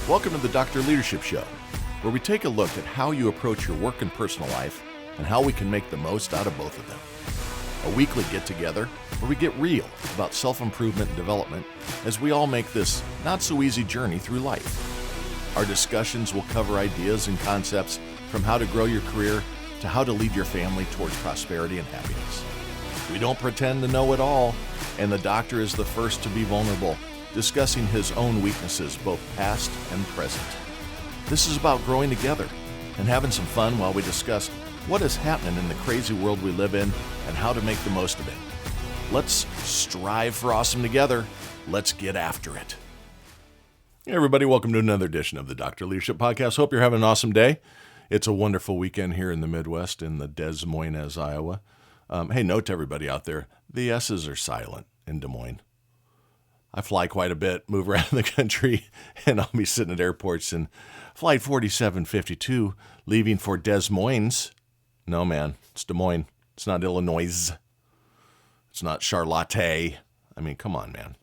Welcome to the Dr. Leadership Show, where we take a look at how you approach your work and personal life and how we can make the most out of both of them. A weekly get-together where we get real about self-improvement and development as we all make this not-so-easy journey through life. Our discussions will cover ideas and concepts from how to grow your career to how to lead your family towards prosperity and happiness. We don't pretend to know it all, and the doctor is the first to be vulnerable, discussing his own weaknesses, both past and present. This is about growing together and having some fun while we discuss what is happening in the crazy world we live in and how to make the most of it. Let's strive for awesome together. Let's get after it. Hey everybody, welcome to another edition of the Dr. Leadership Podcast. Hope you're having an awesome day. It's a wonderful weekend here in the Midwest in the Des Moines, Iowa. Hey, note to everybody out there, the S's are silent in Des Moines. I fly quite a bit, move around the country, and I'll be sitting at airports and Flight 4752 leaving for Des Moines. No, man, it's Des Moines. It's not Illinois. It's not Charlotte. I mean, come on, man.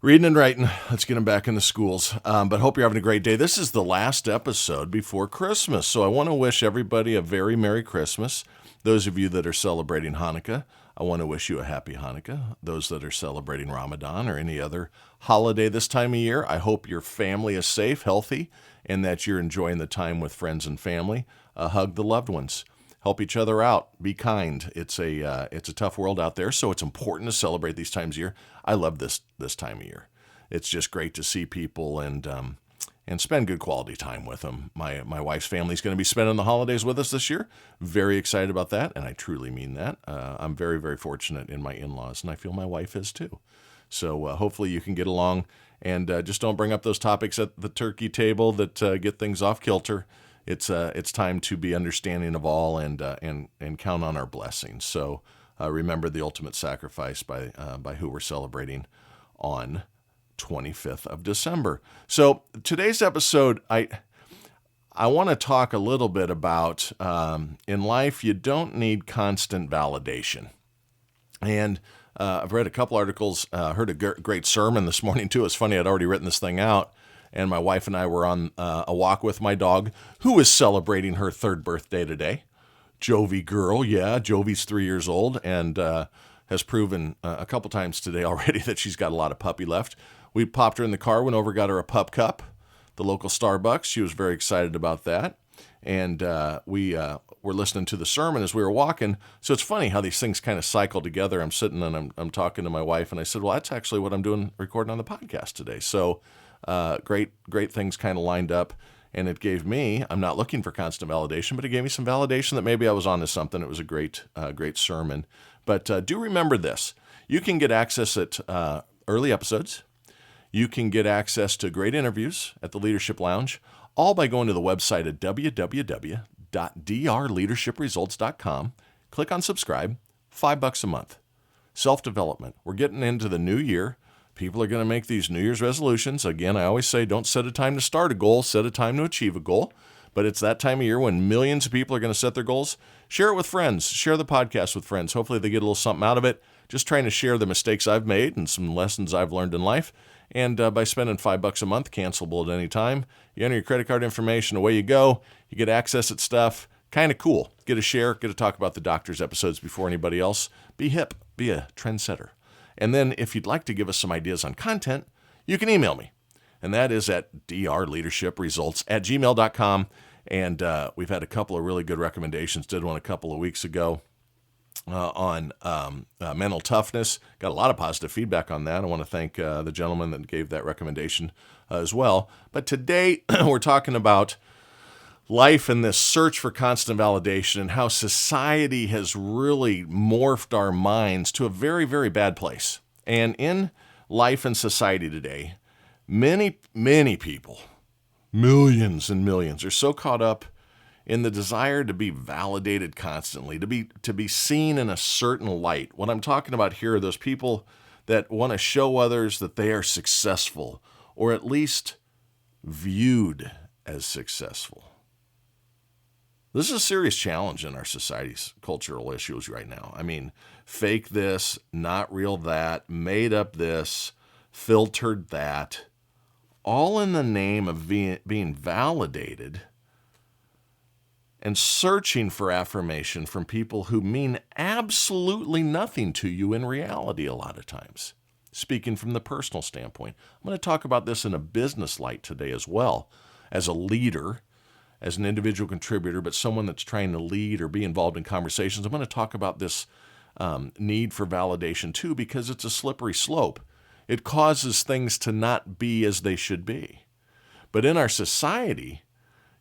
Reading and writing. Let's get them back in the schools. But hope you're having a great day. This is the last episode before Christmas, so I want to wish everybody a very Merry Christmas. Those of you that are celebrating Hanukkah, I want to wish you a happy Hanukkah. Those that are celebrating Ramadan or any other holiday this time of year, I hope your family is safe, healthy, and that you're enjoying the time with friends and family. Hug the loved ones. Help each other out. Be kind. It's a tough world out there, so it's important to celebrate these times of year. I love this time of year. It's just great to see people and spend good quality time with them. My wife's family is going to be spending the holidays with us this year. Very excited about that, and I truly mean that. I'm very, very fortunate in my in-laws, and I feel my wife is too. So hopefully you can get along, and just don't bring up those topics at the turkey table that get things off kilter. It's time to be understanding of all and count on our blessings. So remember the ultimate sacrifice by who we're celebrating on 25th of December. So today's episode, I want to talk a little bit about in life, you don't need constant validation. And I've read a couple articles, heard a great sermon this morning too. It's funny, I'd already written this thing out, and my wife and I were on a walk with my dog, who is celebrating her third birthday today. Jovi girl, yeah, Jovi's 3 years old, and has proven a couple times today already that she's got a lot of puppy left. We popped her in the car, went over, got her a pup cup, the local Starbucks. She was very excited about that. And we were listening to the sermon as we were walking. So it's funny how these things kind of cycle together. I'm sitting and I'm talking to my wife, and I said, well, that's actually what I'm doing, recording on the podcast today. So great things kind of lined up. And it gave me, I'm not looking for constant validation, but it gave me some validation that maybe I was onto something. It was a great sermon. But do remember this. You can get access at early episodes. You can get access to great interviews at the Leadership Lounge, all by going to the website at www.drleadershipresults.com. Click on subscribe, $5 a month. Self-development. We're getting into the new year. People are going to make these New Year's resolutions. Again, I always say don't set a time to start a goal, set a time to achieve a goal. But it's that time of year when millions of people are going to set their goals. Share it with friends. Share the podcast with friends. Hopefully they get a little something out of it. Just trying to share the mistakes I've made and some lessons I've learned in life. And by spending $5 a month, cancelable at any time, you enter your credit card information, away you go. You get access at stuff. Kind of cool. Get a share, get to talk about the doctor's episodes before anybody else. Be hip, be a trendsetter. And then if you'd like to give us some ideas on content, you can email me. And that is at drleadershipresults@gmail.com. And we've had a couple of really good recommendations. Did one a couple of weeks ago on mental toughness. Got a lot of positive feedback on that. I want to thank the gentleman that gave that recommendation as well. But today we're talking about life and this search for constant validation and how society has really morphed our minds to a very, very bad place. And in life and society today, many, many people, millions and millions, are so caught up in the desire to be validated constantly, to be seen in a certain light. What I'm talking about here are those people that want to show others that they are successful, or at least viewed as successful. This is a serious challenge in our society's cultural issues right now. I mean, fake this, not real that, made up this, filtered that, all in the name of being validated and searching for affirmation from people who mean absolutely nothing to you in reality a lot of times. Speaking from the personal standpoint, I'm going to talk about this in a business light today as well, as a leader, as an individual contributor, but someone that's trying to lead or be involved in conversations. I'm going to talk about this need for validation too, because it's a slippery slope. It causes things to not be as they should be. But in our society,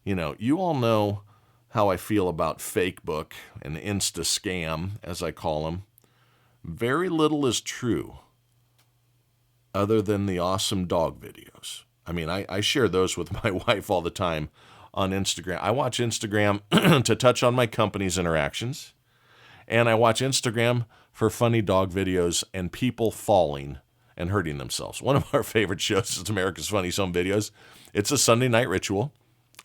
you all know how I feel about Facebook and Insta scam, as I call them. Very little is true other than the awesome dog videos. I mean, I share those with my wife all the time on Instagram. I watch Instagram to touch on my company's interactions, and I watch Instagram for funny dog videos and people falling and hurting themselves. One of our favorite shows is America's Funniest Home Videos. It's a Sunday night ritual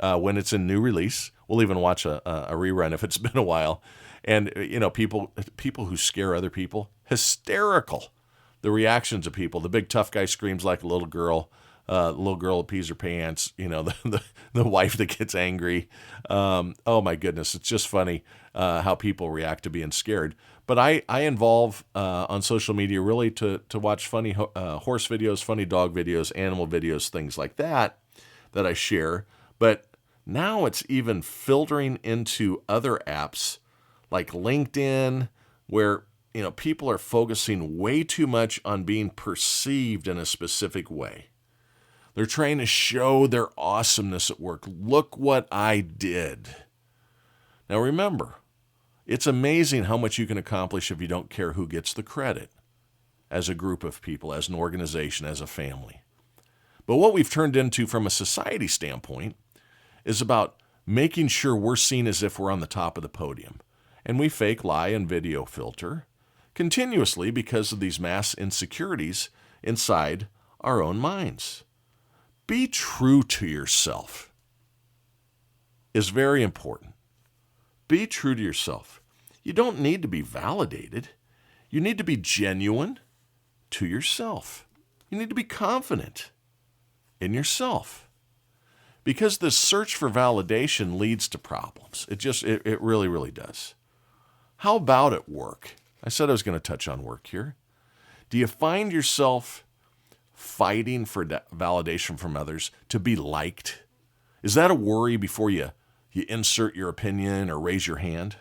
when it's in new release. We'll even watch a rerun if it's been a while. And, people who scare other people, hysterical. The reactions of people. The big tough guy screams like a little girl. The little girl pees her pants. The wife that gets angry. Oh, my goodness. It's just funny how people react to being scared. But I involve on social media really to watch funny horse videos, funny dog videos, animal videos, things like that I share. But now it's even filtering into other apps like LinkedIn, where people are focusing way too much on being perceived in a specific way. They're trying to show their awesomeness at work. Look what I did. Now remember, it's amazing how much you can accomplish if you don't care who gets the credit as a group of people, as an organization, as a family. But what we've turned into from a society standpoint is about making sure we're seen as if we're on the top of the podium. And we fake, lie, and video filter continuously because of these mass insecurities inside our own minds. Be true to yourself is very important. Be true to yourself. You don't need to be validated. You need to be genuine to yourself. You need to be confident in yourself. Because this search for validation leads to problems. It really, really does. How about at work? I said I was going to touch on work here. Do you find yourself fighting for validation from others to be liked? Is that a worry before you insert your opinion or raise your hand?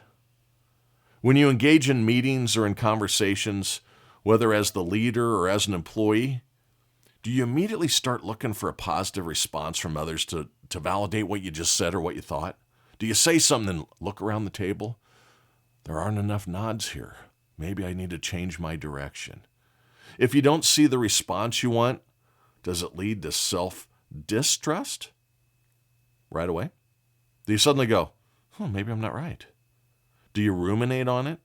When you engage in meetings or in conversations, whether as the leader or as an employee, do you immediately start looking for a positive response from others to validate what you just said or what you thought? Do you say something and look around the table? There aren't enough nods here. Maybe I need to change my direction. If you don't see the response you want, does it lead to self-distrust right away? Do you suddenly go, maybe I'm not right? Do you ruminate on it?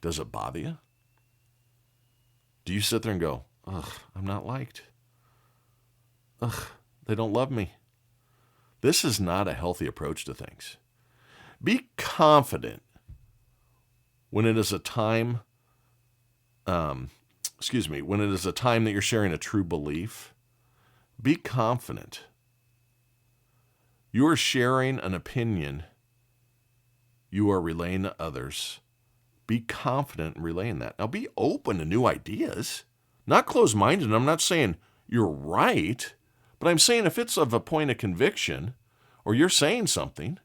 Does it bother you? Do you sit there and go, I'm not liked. They don't love me. This is not a healthy approach to things. Be confident when it is a time, when it is a time that you're sharing a true belief. Be confident. You are sharing an opinion you are relaying to others. Be confident in relaying that. Now be open to new ideas. Not closed-minded. I'm not saying you're right, but I'm saying if it's of a point of conviction or you're saying something,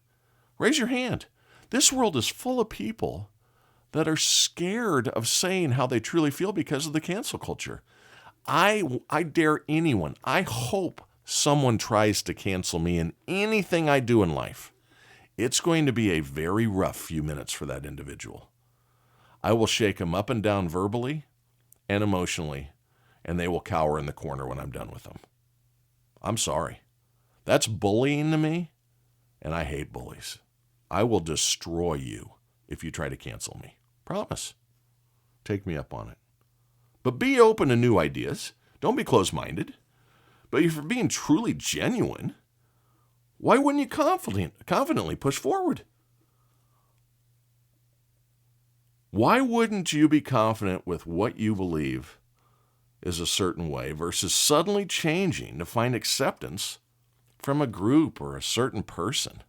raise your hand. This world is full of people that are scared of saying how they truly feel because of the cancel culture. I dare anyone. I hope someone tries to cancel me in anything I do in life. It's going to be a very rough few minutes for that individual. I will shake them up and down verbally and emotionally, and they will cower in the corner when I'm done with them. I'm sorry. That's bullying to me, and I hate bullies. I will destroy you if you try to cancel me. Promise. Take me up on it. But be open to new ideas. Don't be closed-minded. But if you're being truly genuine, why wouldn't you confidently push forward? Why wouldn't you be confident with what you believe is a certain way versus suddenly changing to find acceptance from a group or a certain person.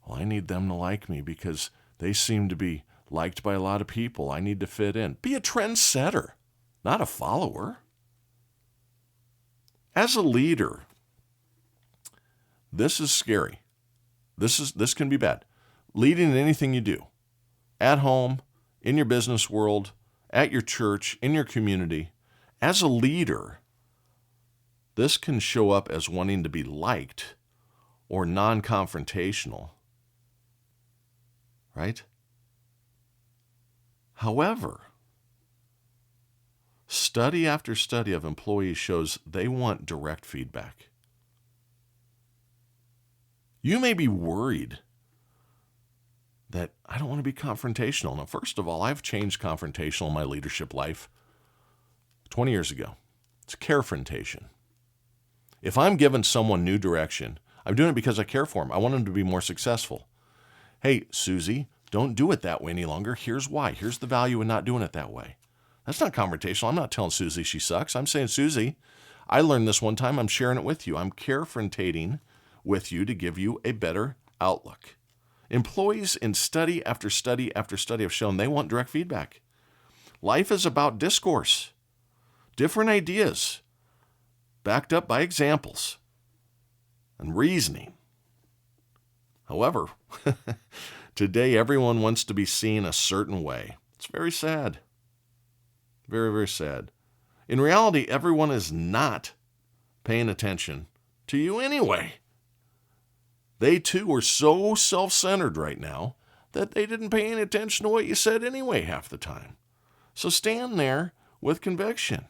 Well, I need them to like me because they seem to be liked by a lot of people. I need to fit in. Be a trendsetter, not a follower. As a leader, this is scary. This can be bad. Leading in anything you do, at home, in your business world, at your church, in your community. As a leader, this can show up as wanting to be liked or non-confrontational, right? However, study after study of employees shows they want direct feedback. You may be worried that I don't want to be confrontational. Now, first of all, I've changed confrontational in my leadership life 20 years ago. It's carefrontation. If I'm giving someone new direction, I'm doing it because I care for them. I want them to be more successful. Hey, Susie, don't do it that way any longer. Here's why. Here's the value in not doing it that way. That's not confrontational. I'm not telling Susie she sucks. I'm saying, Susie, I learned this one time. I'm sharing it with you. I'm carefrontating with you to give you a better outlook. Employees in study after study after study have shown they want direct feedback. Life is about discourse, different ideas, backed up by examples and reasoning. However, today everyone wants to be seen a certain way. It's very sad. Very, very sad. In reality, everyone is not paying attention to you anyway. They too are so self-centered right now that they didn't pay any attention to what you said anyway half the time. So stand there with conviction.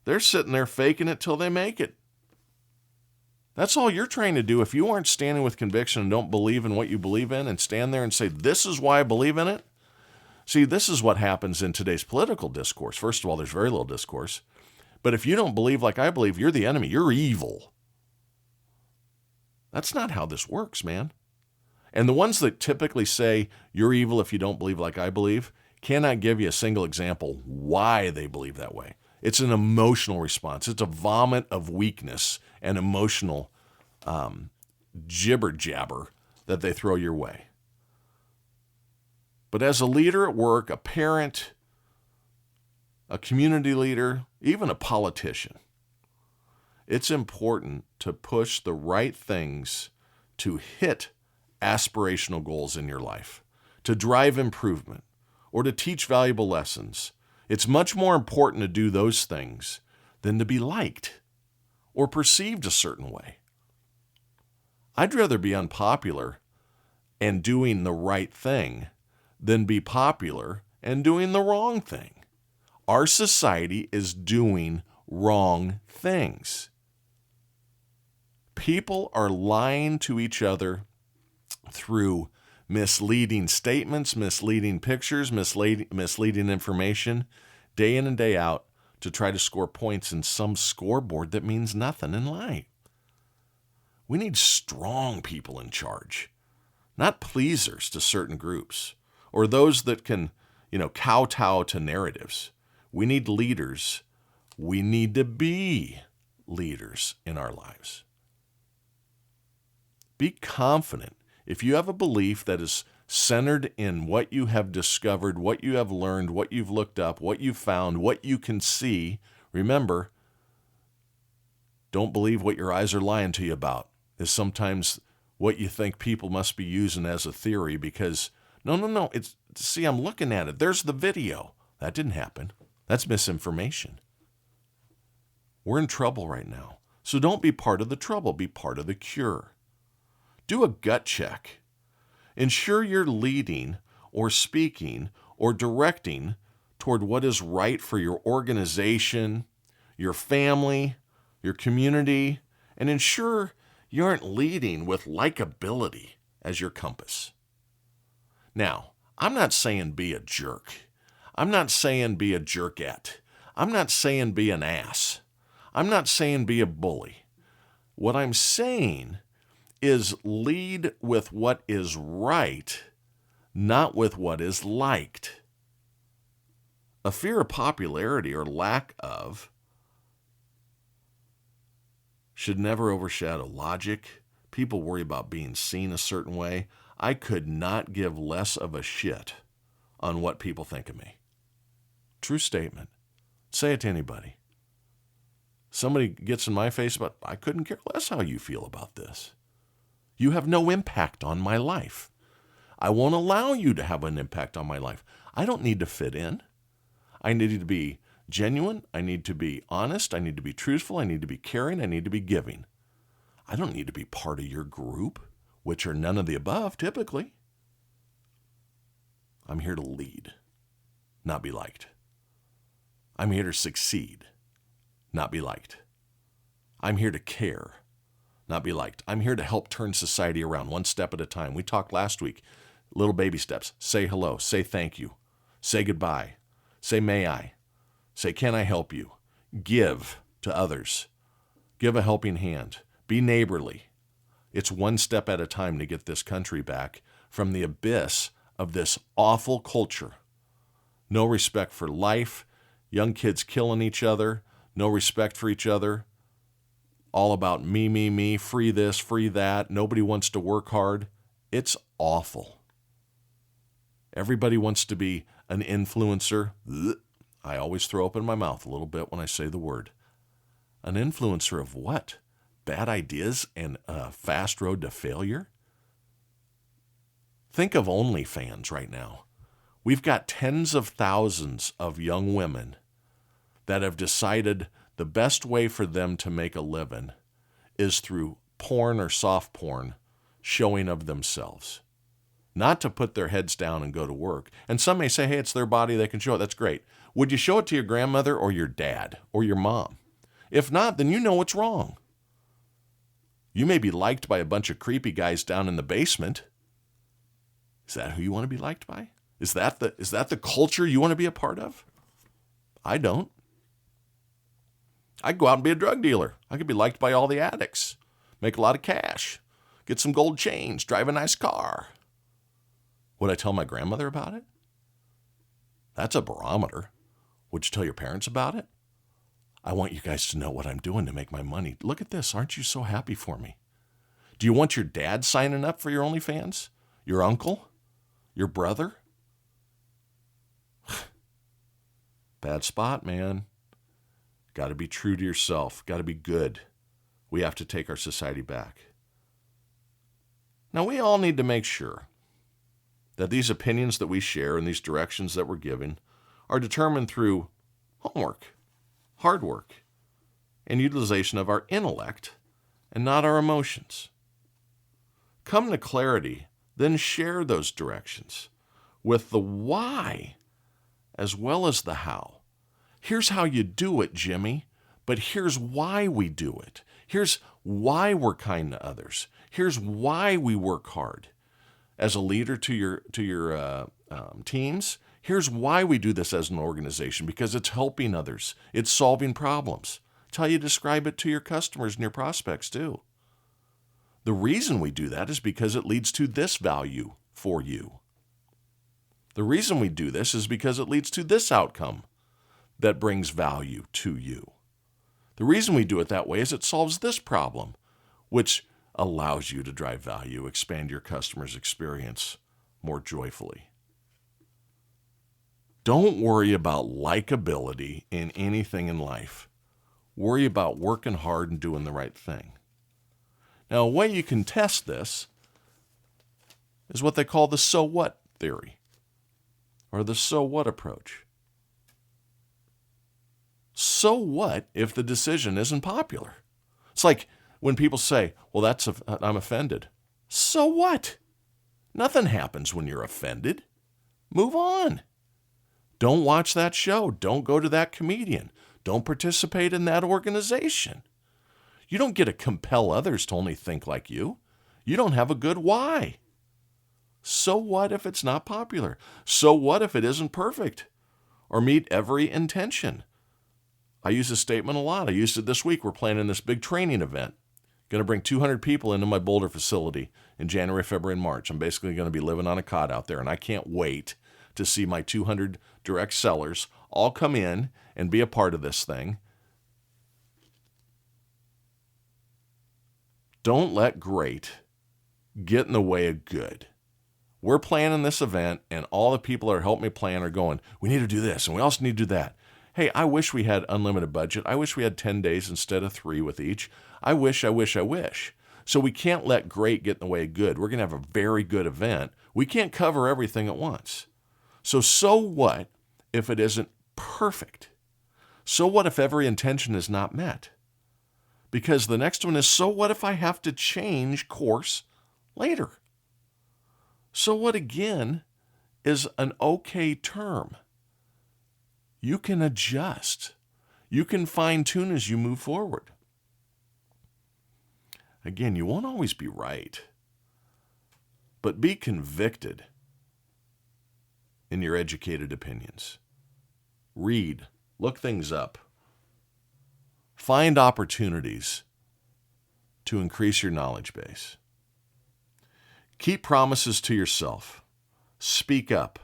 They're sitting there faking it till they make it. That's all you're trying to do. If you aren't standing with conviction and don't believe in what you believe in and stand there and say, this is why I believe in it. See, this is what happens in today's political discourse. First of all, there's very little discourse. But if you don't believe like I believe, you're the enemy. You're evil. That's not how this works, man. And the ones that typically say you're evil if you don't believe like I believe cannot give you a single example why they believe that way. It's an emotional response. It's a vomit of weakness and emotional jibber jabber that they throw your way. But as a leader at work, a parent, a community leader, even a politician, it's important to push the right things to hit aspirational goals in your life, to drive improvement, or to teach valuable lessons. It's much more important to do those things than to be liked or perceived a certain way. I'd rather be unpopular and doing the right thing than be popular and doing the wrong thing. Our society is doing wrong things. People are lying to each other through misleading statements, misleading pictures, misleading information, day in and day out to try to score points in some scoreboard that means nothing in life. We need strong people in charge, not pleasers to certain groups or those that can, kowtow to narratives. We need leaders. We need to be leaders in our lives. Be confident. If you have a belief that is centered in what you have discovered, what you have learned, what you've looked up, what you've found, what you can see, remember, don't believe what your eyes are lying to you about is sometimes what you think people must be using as a theory because, no, I'm looking at it. There's the video. That didn't happen. That's misinformation. We're in trouble right now. So don't be part of the trouble. Be part of the cure. Do a gut check. Ensure you're leading or speaking or directing toward what is right for your organization, your family, your community, and ensure you aren't leading with likability as your compass. Now, I'm not saying be a jerk. I'm not saying be a jerkette. I'm not saying be an ass. I'm not saying be a bully. What I'm saying is lead with what is right, not with what is liked. A fear of popularity or lack of should never overshadow logic. People worry about being seen a certain way. I could not give less of a shit on what people think of me. True statement. Say it to anybody. Somebody gets in my face about, I couldn't care less how you feel about this. You have no impact on my life. I won't allow you to have an impact on my life. I don't need to fit in. I need to be genuine. I need to be honest. I need to be truthful. I need to be caring. I need to be giving. I don't need to be part of your group, which are none of the above typically. I'm here to lead, not be liked. I'm here to succeed, not be liked. I'm here to care, not be liked. I'm here to help turn society around one step at a time. We talked last week, little baby steps. Say hello, say thank you, say goodbye, say may I, say can I help you, give to others, give a helping hand, be neighborly. It's one step at a time to get this country back from the abyss of this awful culture. No respect for life, young kids killing each other, no respect for each other, all about me, free this, free that, nobody wants to work hard. It's awful. Everybody wants to be an influencer. I always throw open my mouth a little bit when I say the word. An influencer of what? Bad ideas and a fast road to failure? Think of OnlyFans right now. We've got tens of thousands of young women that have decided the best way for them to make a living is through porn or soft porn showing of themselves. Not to put their heads down and go to work. And some may say, hey, it's their body, they can show it. That's great. Would you show it to your grandmother or your dad or your mom? If not, then you know what's wrong. You may be liked by a bunch of creepy guys down in the basement. Is that who you want to be liked by? Is that the culture you want to be a part of? I don't. I could go out and be a drug dealer. I could be liked by all the addicts, make a lot of cash, get some gold chains, drive a nice car. Would I tell my grandmother about it? That's a barometer. Would you tell your parents about it? I want you guys to know what I'm doing to make my money. Look at this. Aren't you so happy for me? Do you want your dad signing up for your OnlyFans? Your uncle? Your brother? Bad spot, man. Got to be true to yourself. Got to be good. We have to take our society back. Now, we all need to make sure that these opinions that we share and these directions that we're giving are determined through homework, hard work, and utilization of our intellect and not our emotions. Come to clarity, then share those directions with the why as well as the how. Here's how you do it, Jimmy, but here's why we do it. Here's why we're kind to others. Here's why we work hard. As a leader to your teams, here's why we do this as an organization, because it's helping others. It's solving problems. It's how you describe it to your customers and your prospects too. The reason we do that is because it leads to this value for you. The reason we do this is because it leads to this outcome that brings value to you. The reason we do it that way is it solves this problem, which allows you to drive value, expand your customer's experience more joyfully. Don't worry about likability in anything in life. Worry about working hard and doing the right thing. Now, a way you can test this is what they call the so what theory, or the so what approach. So what if the decision isn't popular? It's like when people say, well, I'm offended. So what? Nothing happens when you're offended. Move on. Don't watch that show. Don't go to that comedian. Don't participate in that organization. You don't get to compel others to only think like you. You don't have a good why. So what if it's not popular? So what if it isn't perfect or meet every intention? I use this statement a lot. I used it this week. We're planning this big training event. Going to bring 200 people into my Boulder facility in January, February, and March. I'm basically going to be living on a cot out there, and I can't wait to see my 200 direct sellers all come in and be a part of this thing. Don't let great get in the way of good. We're planning this event, and all the people that are helping me plan are going, we need to do this, and we also need to do that. Hey, I wish we had unlimited budget. I wish we had 10 days instead of 3 with each. I wish. So we can't let great get in the way of good. We're going to have a very good event. We can't cover everything at once. So what if it isn't perfect? So what if every intention is not met? Because the next one is, so what if I have to change course later? So what, again, is an okay term? You can adjust. You can fine-tune as you move forward. Again, you won't always be right, but be convicted in your educated opinions. Read, look things up. Find opportunities to increase your knowledge base. Keep promises to yourself. Speak up.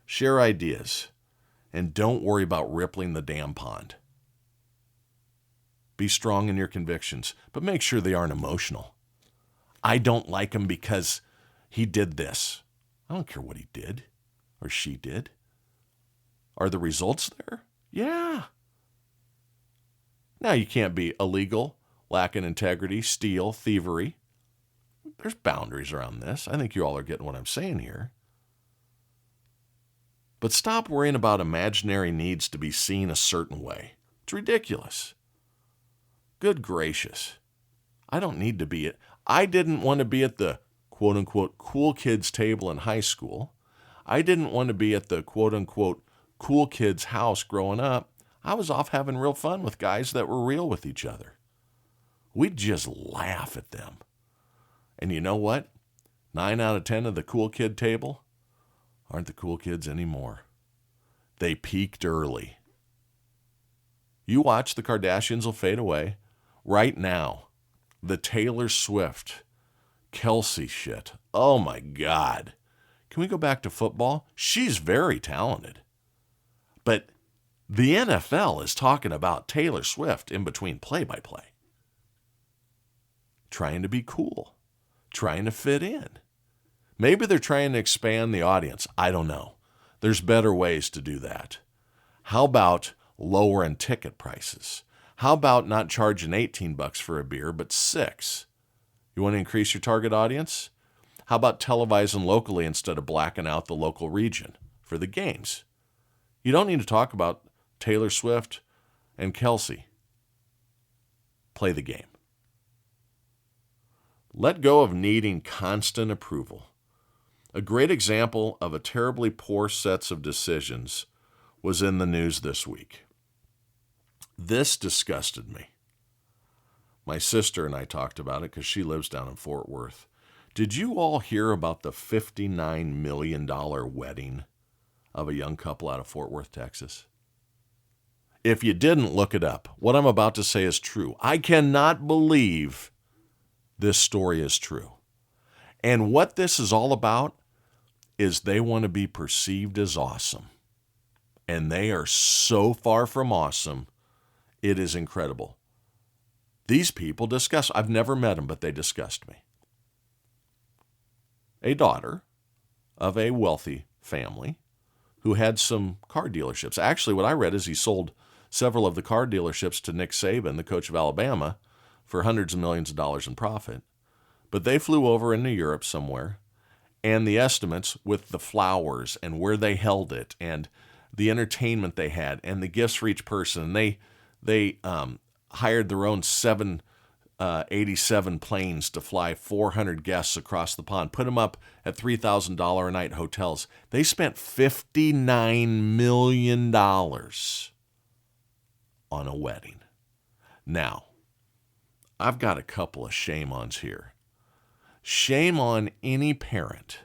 Share ideas. And don't worry about rippling the damn pond. Be strong in your convictions, but make sure they aren't emotional. I don't like him because he did this. I don't care what he did or she did. Are the results there? Yeah. Now, you can't be illegal, lacking integrity, steal, thievery. There's boundaries around this. I think you all are getting what I'm saying here. But stop worrying about imaginary needs to be seen a certain way. It's ridiculous. Good gracious. I don't need to be I didn't want to be at the quote-unquote cool kids table in high school. I didn't want to be at the quote-unquote cool kids house growing up. I was off having real fun with guys that were real with each other. We'd just laugh at them. And you know what? 9 out of 10 of the cool kid table aren't the cool kids anymore. They peaked early. You watch, the Kardashians will fade away. Right now, the Taylor Swift, Kelsey shit. Oh my God. Can we go back to football? She's very talented. But the NFL is talking about Taylor Swift in between play-by-play. Trying to be cool. Trying to fit in. Maybe they're trying to expand the audience. I don't know. There's better ways to do that. How about lowering ticket prices? How about not charging $18 for a beer, but $6? You want to increase your target audience? How about televising locally instead of blacking out the local region for the games? You don't need to talk about Taylor Swift and Kelsey. Play the game. Let go of needing constant approval. A great example of a terribly poor sets of decisions was in the news this week. This disgusted me. My sister and I talked about it because she lives down in Fort Worth. Did you all hear about the $59 million wedding of a young couple out of Fort Worth, Texas? If you didn't, look it up. What I'm about to say is true. I cannot believe this story is true. And what this is all about is they want to be perceived as awesome. And they are so far from awesome, it is incredible. These people I've never met them, but they disgust me. A daughter of a wealthy family who had some car dealerships. Actually, what I read is he sold several of the car dealerships to Nick Saban, the coach of Alabama, for hundreds of millions of dollars in profit. But they flew over into Europe somewhere, and the estimates with the flowers and where they held it and the entertainment they had and the gifts for each person, they hired their own 787 planes to fly 400 guests across the pond, put them up at $3,000 a night hotels. They spent $59 million on a wedding. Now, I've got a couple of shame-ons here. Shame on any parent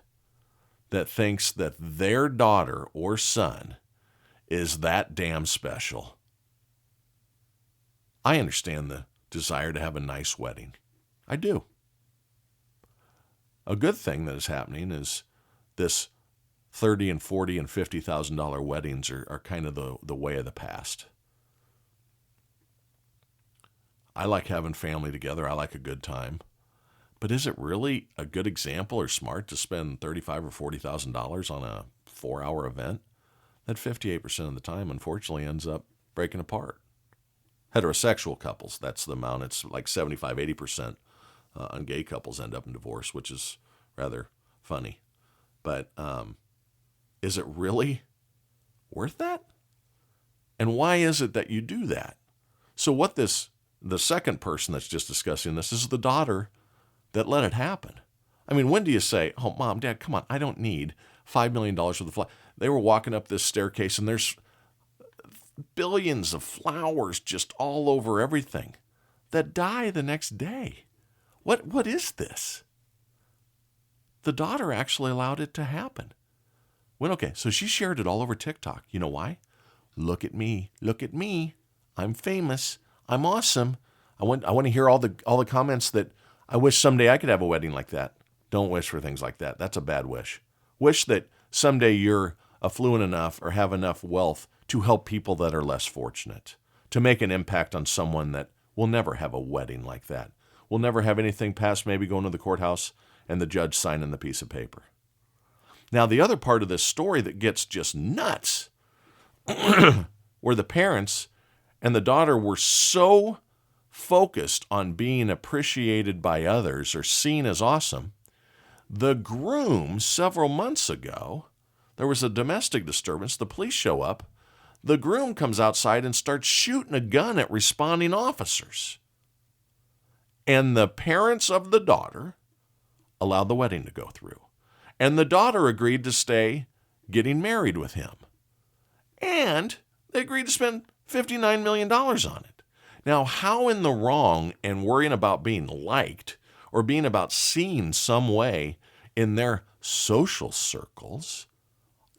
that thinks that their daughter or son is that damn special. I understand the desire to have a nice wedding. I do. A good thing that is happening is this $30 and $40 and $50,000 weddings are kind of the way of the past. I like having family together. I like a good time. But is it really a good example or smart to spend $35,000 or $40,000 on a 4-hour event? That 58% of the time, unfortunately, ends up breaking apart. Heterosexual couples, that's the amount. It's like 75-80% on gay couples end up in divorce, which is rather funny. But is it really worth that? And why is it that you do that? So the second person that's just discussing this is the daughter that let it happen. I mean, when do you say, oh, Mom, Dad, come on, I don't need $5 million worth of flowers. They were walking up this staircase and there's billions of flowers just all over everything that die the next day. What is this? The daughter actually allowed it to happen. So she shared it all over TikTok. You know why? Look at me. Look at me. I'm famous. I'm awesome. I want to hear all the comments that I wish someday I could have a wedding like that. Don't wish for things like that. That's a bad wish. Wish that someday you're affluent enough or have enough wealth to help people that are less fortunate, to make an impact on someone that will never have a wedding like that, will never have anything past maybe going to the courthouse and the judge signing the piece of paper. Now, the other part of this story that gets just nuts, where the parents and the daughter were so focused on being appreciated by others or seen as awesome, the groom, several months ago, there was a domestic disturbance. The police show up. The groom comes outside and starts shooting a gun at responding officers. And the parents of the daughter allowed the wedding to go through. And the daughter agreed to stay getting married with him. And they agreed to spend $59 million on it. Now, how in the wrong and worrying about being liked or being about seen some way in their social circles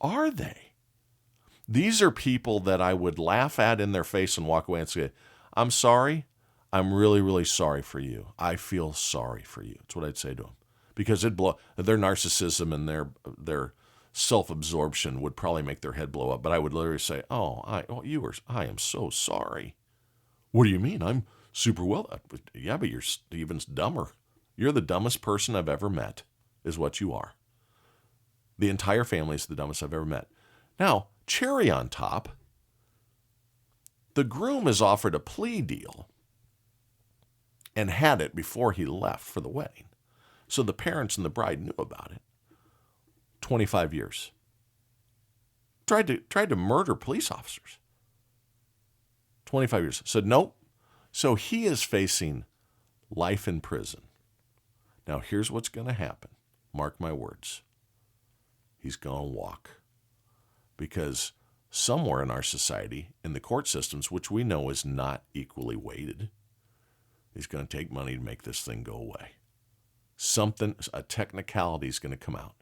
are they? These are people that I would laugh at in their face and walk away and say, I'm sorry. I'm really, really sorry for you. I feel sorry for you. That's what I'd say to them. Because their narcissism and their self-absorption would probably make their head blow up. But I would literally say, I am so sorry. What do you mean? I'm super well. Yeah, but you're even dumber. You're the dumbest person I've ever met, is what you are. The entire family is the dumbest I've ever met. Now, cherry on top, the groom is offered a plea deal and had it before he left for the wedding. So the parents and the bride knew about it. 25 years. Tried to murder police officers. 25 years. Said nope. So he is facing life in prison. Now here's what's going to happen. Mark my words. He's going to walk. Because somewhere in our society, in the court systems, which we know is not equally weighted, he's going to take money to make this thing go away. A technicality is going to come out.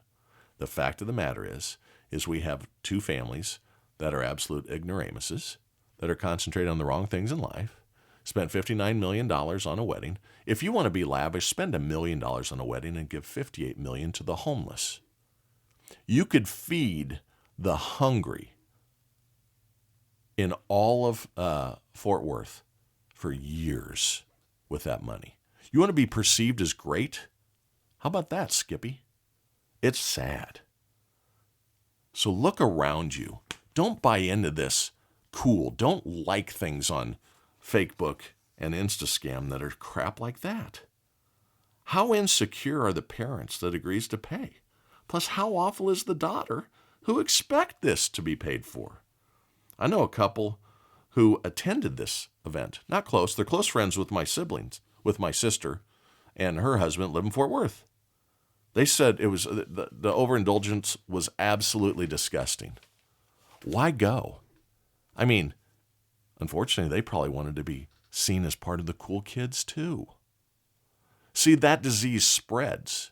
The fact of the matter is we have two families that are absolute ignoramuses, that are concentrated on the wrong things in life, spent $59 million on a wedding. If you want to be lavish, spend $1 million on a wedding and give $58 million to the homeless. You could feed the hungry in all of Fort Worth for years with that money. You want to be perceived as great? How about that, Skippy? It's sad. So look around you. Don't buy into this cool. Don't like things on Fakebook and Instascam that are crap like that. How insecure are the parents that agrees to pay? Plus, how awful is the daughter who expect this to be paid for? I know a couple who attended this event. Not close. They're close friends with my siblings, with my sister, and her husband live in Fort Worth. They said it was the overindulgence was absolutely disgusting. Why go? I mean, unfortunately, they probably wanted to be seen as part of the cool kids too. See, that disease spreads.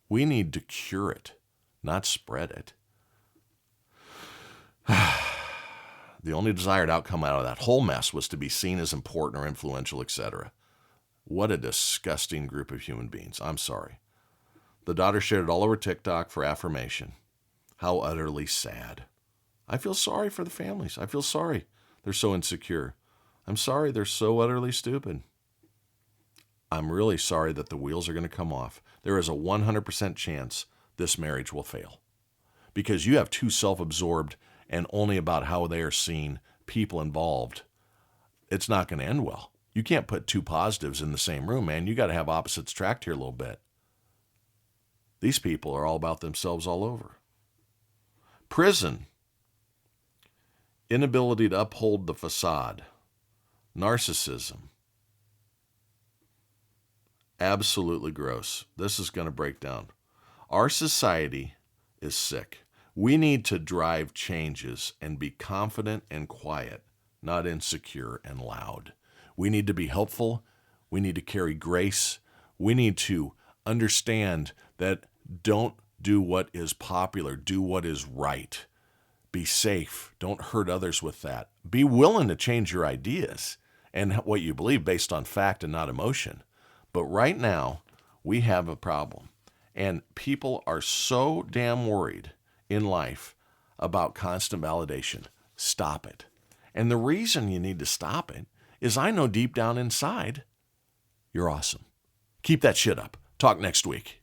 We need to cure it, not spread it. The only desired outcome out of that whole mess was to be seen as important or influential, etc. What a disgusting group of human beings. I'm sorry. The daughter shared it all over TikTok for affirmation. How utterly sad. I feel sorry for the families. I feel sorry they're so insecure. I'm sorry they're so utterly stupid. I'm really sorry that the wheels are going to come off. There is a 100% chance this marriage will fail because you have two self-absorbed and only about how they are seen people involved. It's not going to end well. You can't put two positives in the same room, man. You got to have opposites attract here a little bit. These people are all about themselves all over. Prison. Inability to uphold the facade. Narcissism. Absolutely gross. This is going to break down. Our society is sick. We need to drive changes and be confident and quiet, not insecure and loud. We need to be helpful. We need to carry grace. We need to understand that don't do what is popular. Do what is right. Be safe. Don't hurt others with that. Be willing to change your ideas and what you believe based on fact and not emotion. But right now, we have a problem. And people are so damn worried in life about constant validation. Stop it. And the reason you need to stop it is I know deep down inside, you're awesome. Keep that shit up. Talk next week.